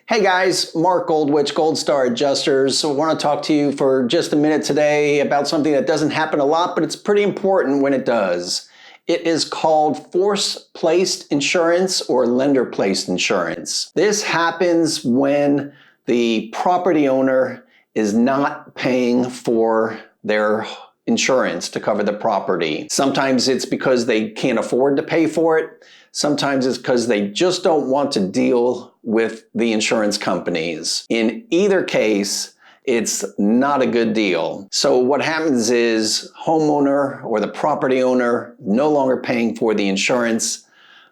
Hey guys, Mark Goldwich, Gold Star Adjusters. So I want to talk to you for just a minute today about something that doesn't happen a lot, but it's pretty important when it does. It is called force-placed insurance or lender-placed insurance. This happens when the property owner is not paying for their insurance to cover the property. Sometimes it's because they can't afford to pay for it. Sometimes it's because they just don't want to deal with the insurance companies. In either case, it's not a good deal. So what happens is homeowner or the property owner no longer paying for the insurance.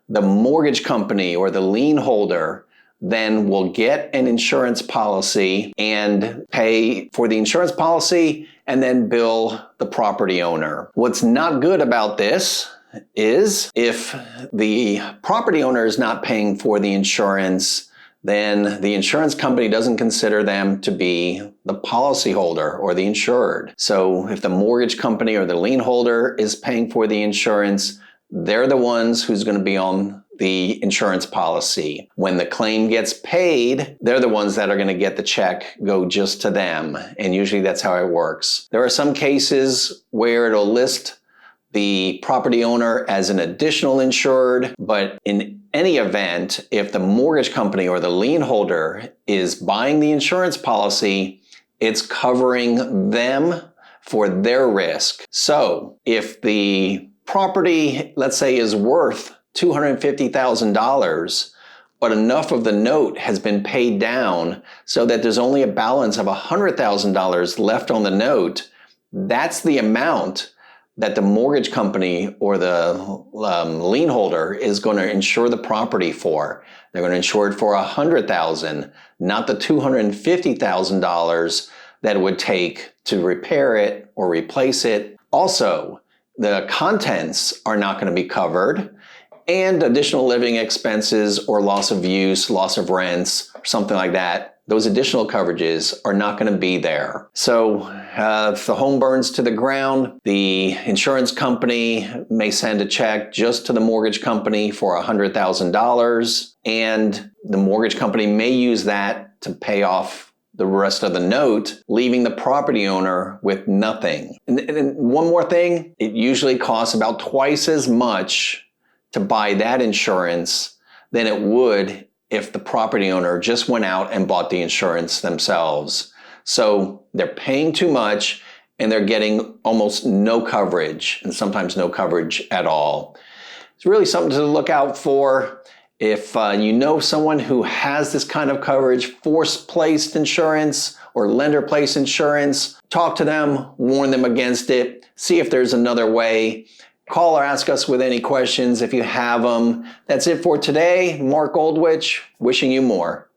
The mortgage company or the lien holder then will get an insurance policy and pay for the insurance policy and then bill the property owner. What's not good about this is if the property owner is not paying for the insurance, then the insurance company doesn't consider them to be the policyholder or the insured. So if the mortgage company or the lien holder is paying for the insurance, they're the ones who's going to be on the insurance policy. When the claim gets paid, they're the ones that are going to get the check go just to them. And usually that's how it works. There are some cases where it'll list the property owner as an additional insured, but in any event, if the mortgage company or the lien holder is buying the insurance policy, it's covering them for their risk. So if the property, let's say, is worth $250,000, but enough of the note has been paid down so that there's only a balance of $100,000 left on the note, that's the amount that the mortgage company or the lien holder is going to insure the property for. They're going to insure it for $100,000, not the $250,000 that it would take to repair it or replace it. Also, the contents are not going to be covered, and additional living expenses or loss of use, loss of rents, something like that, those additional coverages are not going to be there. So if the home burns to the ground, the insurance company may send a check just to the mortgage company for $100,000, and the mortgage company may use that to pay off the rest of the note, leaving the property owner with nothing. And one more thing, it usually costs about twice as much to buy that insurance than it would if the property owner just went out and bought the insurance themselves. So they're paying too much and they're getting almost no coverage, and sometimes no coverage at all. It's really something to look out for. If you know someone who has this kind of coverage, force-placed insurance or lender-placed insurance, talk to them, warn them against it, see if there's another way. Call or ask us with any questions if you have them. That's it for today. Mark Goldwich, wishing you more.